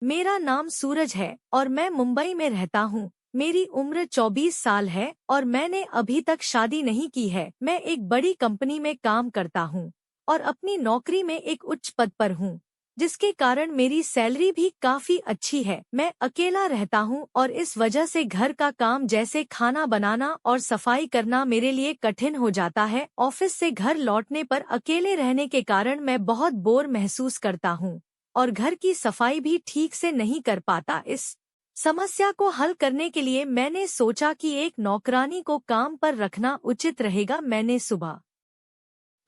मेरा नाम सूरज है और मैं मुंबई में रहता हूँ। मेरी उम्र 24 साल है और मैंने अभी तक शादी नहीं की है। मैं एक बड़ी कंपनी में काम करता हूँ और अपनी नौकरी में एक उच्च पद पर हूँ, जिसके कारण मेरी सैलरी भी काफी अच्छी है। मैं अकेला रहता हूँ और इस वजह से घर का काम जैसे खाना बनाना और सफाई करना मेरे लिए कठिन हो जाता है। ऑफिस से घर लौटने पर अकेले रहने के कारण मैं बहुत बोर महसूस करता हूँ और घर की सफाई भी ठीक से नहीं कर पाता। इस समस्या को हल करने के लिए मैंने सोचा कि एक नौकरानी को काम पर रखना उचित रहेगा। मैंने सुबह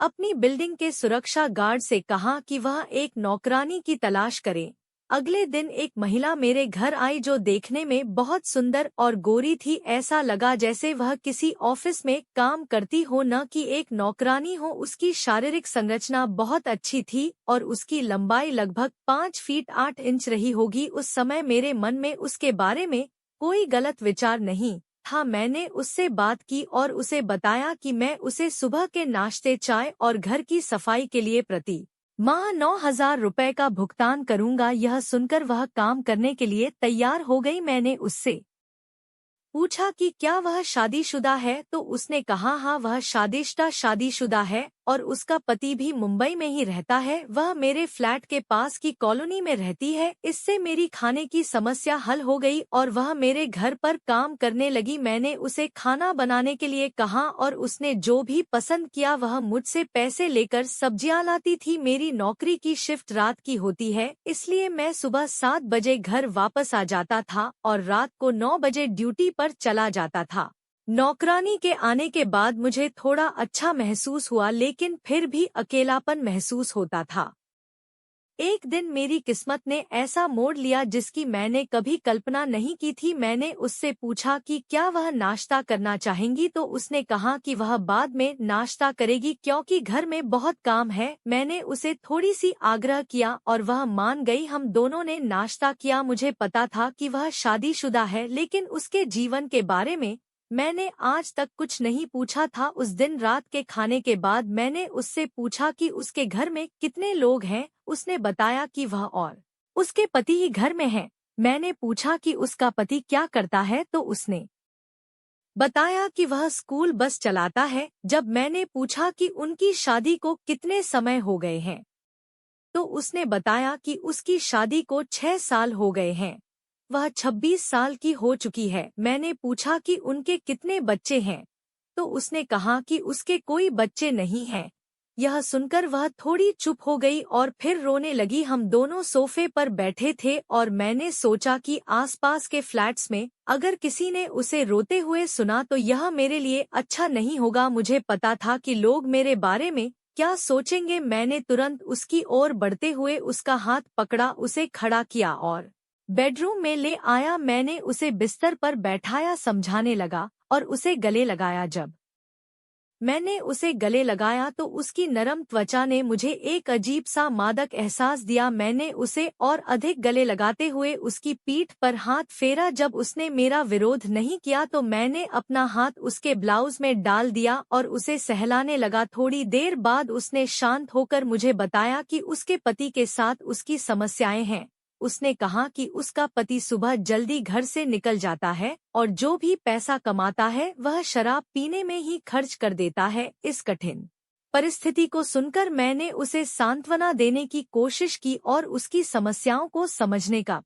अपनी बिल्डिंग के सुरक्षा गार्ड से कहा कि वह एक नौकरानी की तलाश करे। अगले दिन एक महिला मेरे घर आई जो देखने में बहुत सुंदर और गोरी थी। ऐसा लगा जैसे वह किसी ऑफिस में काम करती हो, न कि एक नौकरानी हो। उसकी शारीरिक संरचना बहुत अच्छी थी और उसकी लंबाई लगभग 5 फीट 8 इंच रही होगी। उस समय मेरे मन में उसके बारे में कोई गलत विचार नहीं था। मैंने उससे बात की और उसे बताया कि मैं उसे सुबह के नाश्ते, चाय और घर की सफाई के लिए प्रति माह 9,000 रुपए का भुगतान करूंगा। यह सुनकर वह काम करने के लिए तैयार हो गई। मैंने उससे पूछा कि क्या वह शादीशुदा है, तो उसने कहा हाँ, वह शादीशुदा है और उसका पति भी मुंबई में ही रहता है। वह मेरे फ्लैट के पास की कॉलोनी में रहती है। इससे मेरी खाने की समस्या हल हो गई और वह मेरे घर पर काम करने लगी। मैंने उसे खाना बनाने के लिए कहा और उसने जो भी पसंद किया वह मुझसे पैसे लेकर सब्जियां लाती थी। मेरी नौकरी की शिफ्ट रात की होती है, इसलिए मैं सुबह 7 बजे घर वापस आ जाता था और रात को 9 बजे ड्यूटी पर चला जाता था। नौकरानी के आने के बाद मुझे थोड़ा अच्छा महसूस हुआ, लेकिन फिर भी अकेलापन महसूस होता था। एक दिन मेरी किस्मत ने ऐसा मोड़ लिया जिसकी मैंने कभी कल्पना नहीं की थी। मैंने उससे पूछा कि क्या वह नाश्ता करना चाहेंगी, तो उसने कहा कि वह बाद में नाश्ता करेगी क्योंकि घर में बहुत काम है। मैंने उसे थोड़ी सी आग्रह किया और वह मान गई। हम दोनों ने नाश्ता किया। मुझे पता था कि वह शादीशुदा है, लेकिन उसके जीवन के बारे में मैंने आज तक कुछ नहीं पूछा था। उस दिन रात के खाने के बाद मैंने उससे पूछा कि उसके घर में कितने लोग हैं। उसने बताया कि वह और उसके पति ही घर में हैं। मैंने पूछा कि उसका पति क्या करता है, तो उसने बताया कि वह स्कूल बस चलाता है। जब मैंने पूछा कि उनकी शादी को कितने समय हो गए हैं, तो उसने बताया कि उसकी शादी को 6 साल हो गए हैं। वह 26 साल की हो चुकी है। मैंने पूछा कि उनके कितने बच्चे हैं, तो उसने कहा कि उसके कोई बच्चे नहीं हैं। यह सुनकर वह थोड़ी चुप हो गई और फिर रोने लगी। हम दोनों सोफे पर बैठे थे और मैंने सोचा कि आसपास के फ्लैट्स में अगर किसी ने उसे रोते हुए सुना तो यह मेरे लिए अच्छा नहीं होगा। मुझे पता था कि लोग मेरे बारे में क्या सोचेंगे। मैंने तुरंत उसकी ओर बढ़ते हुए उसका हाथ पकड़ा, उसे खड़ा किया और बेडरूम में ले आया। मैंने उसे बिस्तर पर बैठाया, समझाने लगा और उसे गले लगाया। जब मैंने उसे गले लगाया तो उसकी नरम त्वचा ने मुझे एक अजीब सा मादक एहसास दिया। मैंने उसे और अधिक गले लगाते हुए उसकी पीठ पर हाथ फेरा। जब उसने मेरा विरोध नहीं किया तो मैंने अपना हाथ उसके ब्लाउज में डाल दिया और उसे सहलाने लगा। थोड़ी देर बाद उसने शांत होकर मुझे बताया कि उसके पति के साथ उसकी समस्याएं हैं। उसने कहा कि उसका पति सुबह जल्दी घर से निकल जाता है और जो भी पैसा कमाता है वह शराब पीने में ही खर्च कर देता है। इस कठिन परिस्थिति को सुनकर मैंने उसे सांत्वना देने की कोशिश की और उसकी समस्याओं को समझने का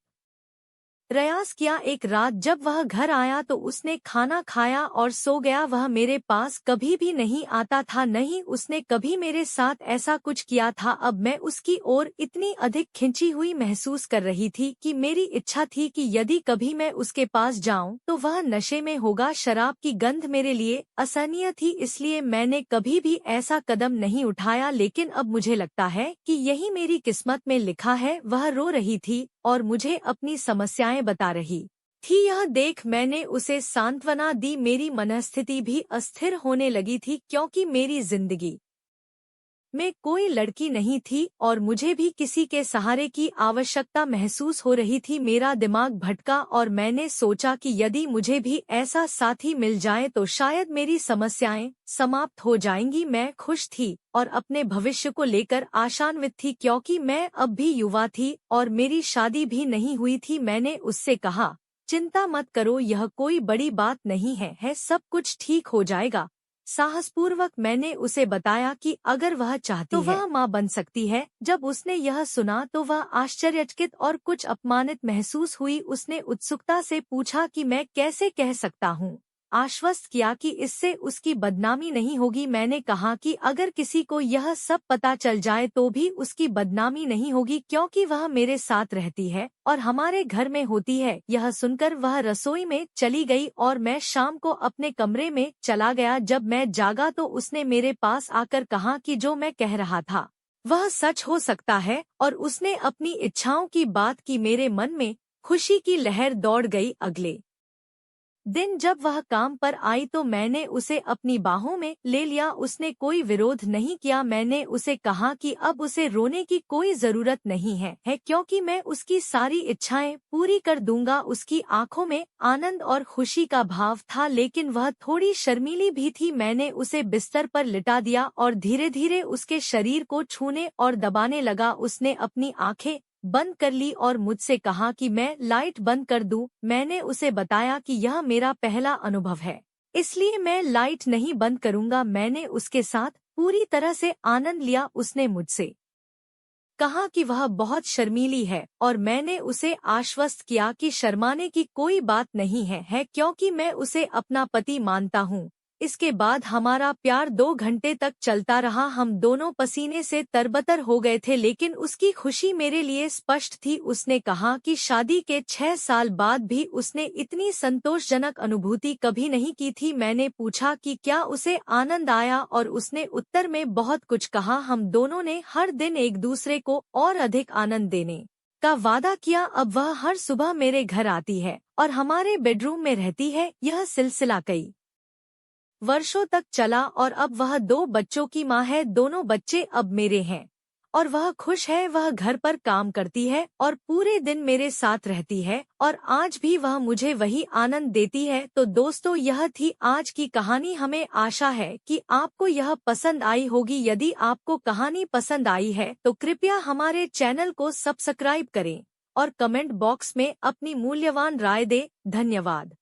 प्रयास किया। एक रात जब वह घर आया तो उसने खाना खाया और सो गया। वह मेरे पास कभी भी नहीं आता था, नहीं उसने कभी मेरे साथ ऐसा कुछ किया था। अब मैं उसकी ओर इतनी अधिक खिंची हुई महसूस कर रही थी कि मेरी इच्छा थी कि यदि कभी मैं उसके पास जाऊं तो वह नशे में होगा। शराब की गंध मेरे लिए असहनीय थी, इसलिए मैंने कभी भी ऐसा कदम नहीं उठाया। लेकिन अब मुझे लगता है कि यही मेरी किस्मत में लिखा है। वह रो रही थी और मुझे अपनी समस्याएं बता रही थी। यह देख मैंने उसे सांत्वना दी। मेरी मनस्थिति भी अस्थिर होने लगी थी क्योंकि मेरी जिंदगी मैं कोई लड़की नहीं थी और मुझे भी किसी के सहारे की आवश्यकता महसूस हो रही थी। मेरा दिमाग भटका और मैंने सोचा कि यदि मुझे भी ऐसा साथी मिल जाए तो शायद मेरी समस्याएं समाप्त हो जाएंगी। मैं खुश थी और अपने भविष्य को लेकर आशान्वित थी क्योंकि मैं अब भी युवा थी और मेरी शादी भी नहीं हुई थी। मैंने उससे कहा, चिंता मत करो, यह कोई बड़ी बात नहीं है, सब कुछ ठीक हो जाएगा। साहसपूर्वक मैंने उसे बताया कि अगर वह चाहती तो वह माँ बन सकती है। जब उसने यह सुना तो वह आश्चर्यचकित और कुछ अपमानित महसूस हुई। उसने उत्सुकता से पूछा कि मैं कैसे कह सकता हूँ। आश्वस्त किया कि इससे उसकी बदनामी नहीं होगी। मैंने कहा कि अगर किसी को यह सब पता चल जाए तो भी उसकी बदनामी नहीं होगी क्योंकि वह मेरे साथ रहती है और हमारे घर में होती है। यह सुनकर वह रसोई में चली गई और मैं शाम को अपने कमरे में चला गया। जब मैं जागा तो उसने मेरे पास आकर कहा कि जो मैं कह रहा था वह सच हो सकता है और उसने अपनी इच्छाओं की बात की। मेरे मन में खुशी की लहर दौड़ गई। अगले दिन जब वह काम पर आई तो मैंने उसे अपनी बाहों में ले लिया। उसने कोई विरोध नहीं किया। मैंने उसे कहा कि अब उसे रोने की कोई जरूरत नहीं है क्योंकि मैं उसकी सारी इच्छाएं पूरी कर दूंगा। उसकी आंखों में आनंद और खुशी का भाव था लेकिन वह थोड़ी शर्मीली भी थी। मैंने उसे बिस्तर पर लिटा दिया और धीरे धीरे उसके शरीर को छूने और दबाने लगा। उसने अपनी आंखें बंद कर ली और मुझसे कहा कि मैं लाइट बंद कर दूं। मैंने उसे बताया कि यह मेरा पहला अनुभव है, इसलिए मैं लाइट नहीं बंद करूंगा। मैंने उसके साथ पूरी तरह से आनंद लिया। उसने मुझसे कहा कि वह बहुत शर्मीली है और मैंने उसे आश्वस्त किया कि शर्माने की कोई बात नहीं है क्योंकि मैं उसे अपना पति मानता हूँ। इसके बाद हमारा प्यार 2 घंटे तक चलता रहा। हम दोनों पसीने से तरबतर हो गए थे लेकिन उसकी खुशी मेरे लिए स्पष्ट थी। उसने कहा कि शादी के 6 साल बाद भी उसने इतनी संतोषजनक अनुभूति कभी नहीं की थी। मैंने पूछा कि क्या उसे आनंद आया और उसने उत्तर में बहुत कुछ कहा। हम दोनों ने हर दिन एक दूसरे को और अधिक आनंद देने का वादा किया। अब वह हर सुबह मेरे घर आती है और हमारे बेडरूम में रहती है। यह सिलसिला कई वर्षों तक चला और अब वह 2 बच्चों की माँ है। दोनों बच्चे अब मेरे हैं और वह खुश है। वह घर पर काम करती है और पूरे दिन मेरे साथ रहती है और आज भी वह मुझे वही आनंद देती है। तो दोस्तों, यह थी आज की कहानी। हमें आशा है कि आपको यह पसंद आई होगी। यदि आपको कहानी पसंद आई है तो कृपया हमारे चैनल को सब्सक्राइब करें और कमेंट बॉक्स में अपनी मूल्यवान राय दें। धन्यवाद।